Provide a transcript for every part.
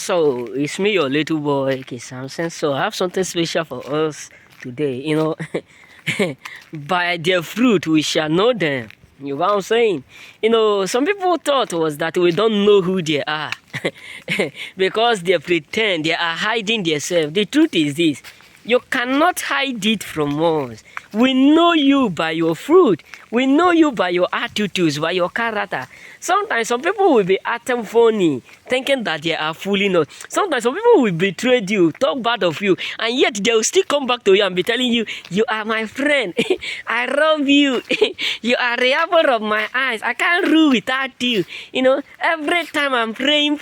So it's me, your little boy, K. Samson. So I have something special for us today. By their fruit we shall know them. You know what I'm saying? Some people thought was that we don't know who they are because they pretend they are hiding themselves. The truth is this: you cannot hide it from us. We know you by your fruit. We know you by your attitudes, by your character. Sometimes some people will be acting funny, thinking that they are fooling us. Sometimes some people will betray you, talk bad of you, and yet they will still come back to you and be telling you, you are my friend. I love you. You are the apple of my eyes. I can't rule without you. Every time I'm praying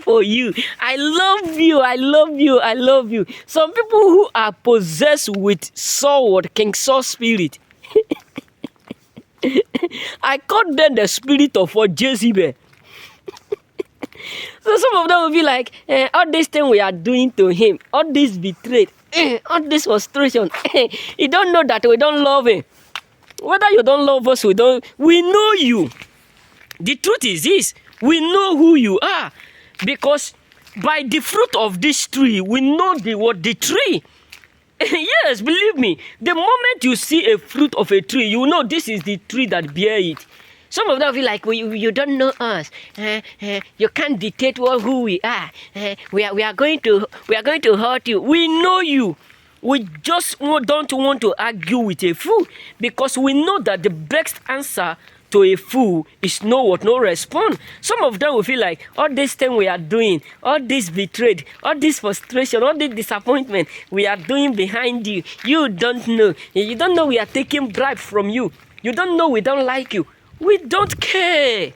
for you. I love you. I love you. I love you. Some people who are possessed with King Saul spirit. I call them the spirit of Jezebel. So some of them will be like, all this thing we are doing to him, all this betrayed, all this frustration, you don't know that we don't love him. Whether you don't love us, we know you. The truth is this: we know who you are, because by the fruit of this tree, we know the tree. Yes, believe me, the moment you see a fruit of a tree, you know this is the tree that bear it. Some of them feel like, you don't know us. You can't dictate who we are. We are going to hurt you. We know you. We just don't want to argue with a fool, because we know that the best answer to a fool is no response. Some of them will feel like, all this thing we are doing, all this betrayed, all this frustration, all this disappointment we are doing behind you. You don't know. You don't know we are taking bribe from you. You don't know we don't like you. We don't care.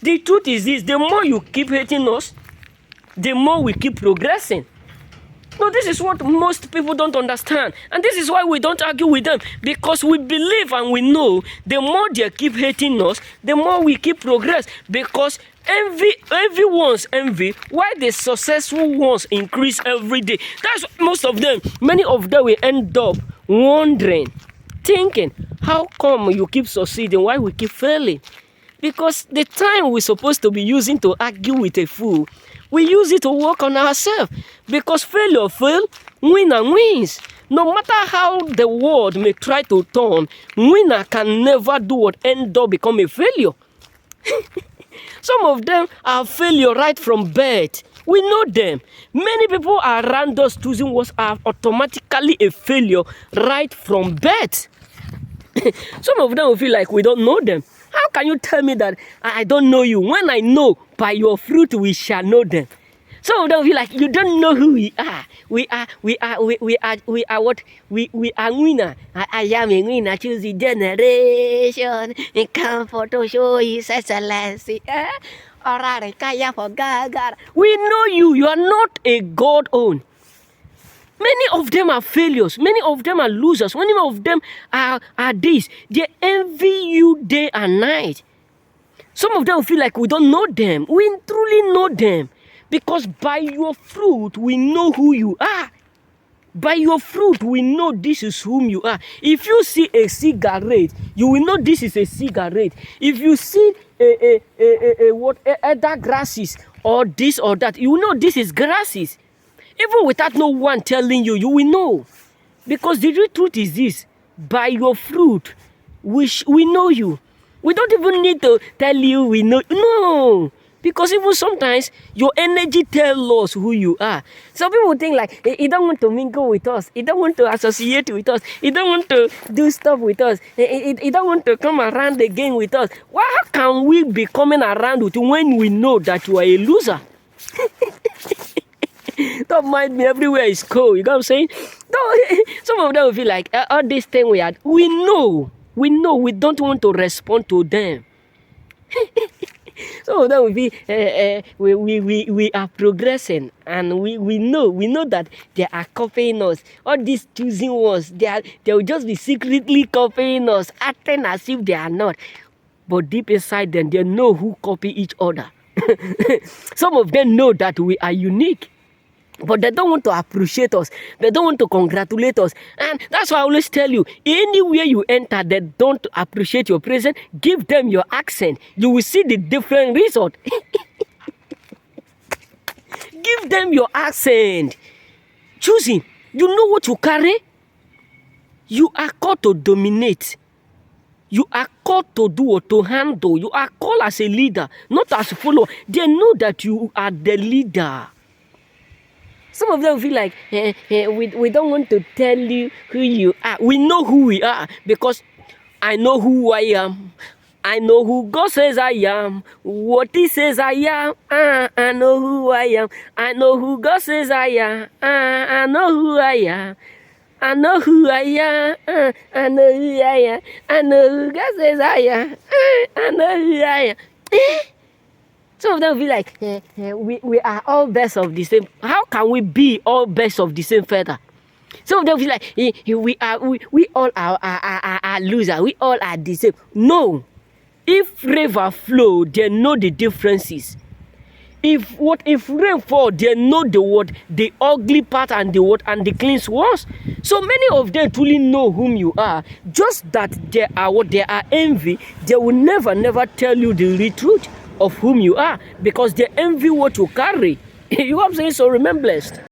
The truth is this: the more you keep hating us, the more we keep progressing. No, this is what most people don't understand. And this is why we don't argue with them. Because we believe and we know the more they keep hating us, the more we keep progress. Because everyone's envy, why the successful ones increase every day. That's most of them. Many of them will end up wondering, thinking, how come you keep succeeding, why we keep failing? Because the time we're supposed to be using to argue with a fool, we use it to work on ourselves. Because failure winner wins. No matter how the world may try to turn, winner can never do what end up become a failure. Some of them are failure right from birth. We know them. Many people around us choosing what are automatically a failure right from birth. Some of them will feel like we don't know them. How can you tell me that I don't know you when I know by your fruit we shall know them? Some of them will feel like you don't know who we are. We are what? We are winner. I am a winner. Choose the generation. It come for to show His excellency. Alright, for God. We know you. You are not a God own. Many of them are failures. Many of them are losers. Many of them are this. They envy you day and night. Some of them will feel like we don't know them. We truly know them. Because by your fruit, we know who you are. By your fruit, we know this is whom you are. If you see a cigarette, you will know this is a cigarette. If you see other grasses or this or that, you will know this is grasses. Even without no one telling you, you will know. Because the real truth is this: by your fruit, we know you. We don't even need to tell you we know. No. Because even sometimes, your energy tells us who you are. Some people think like, he don't want to mingle with us. He don't want to associate with us. He don't want to do stuff with us. He don't want to come around again with us. Why can we be coming around with you when we know that you are a loser? Don't mind me, everywhere is cold. You know what I'm saying? Some of them will feel like, all this thing we know, we don't want to respond to them. Some of them will be, we are progressing, and we know that they are copying us. All these choosing ones, they will just be secretly copying us, acting as if they are not. But deep inside them, they know who copy each other. Some of them know that we are unique. But they don't want to appreciate us. They don't want to congratulate us. And that's why I always tell you, anywhere you enter, they don't appreciate your presence. Give them your accent. You will see the different result. Give them your accent. Choosing. You know what you carry? You are called to dominate. You are called to do or to handle. You are called as a leader, not as a follower. They know that you are the leader. Some of them feel like, we don't want to tell you who you are. We know who we are because I know who I am. I know who God says I am. What He says I am. I know who I am. I know who God says I am. I know who I am. I know who I am. I know who I am. I know who God says I am. I know who I am. Some of them will be like, we are all birds of the same. How can we be all birds of the same feather? Some of them will be like, we all are losers. We all are the same. No. If river flow, they know the differences. If rain fall, they know the ugly part and the clean ones. So many of them truly know whom you are. Just that they are envy. They will never tell you the real truth of whom you are because they envy what you carry. You know what I'm saying? So remain blessed.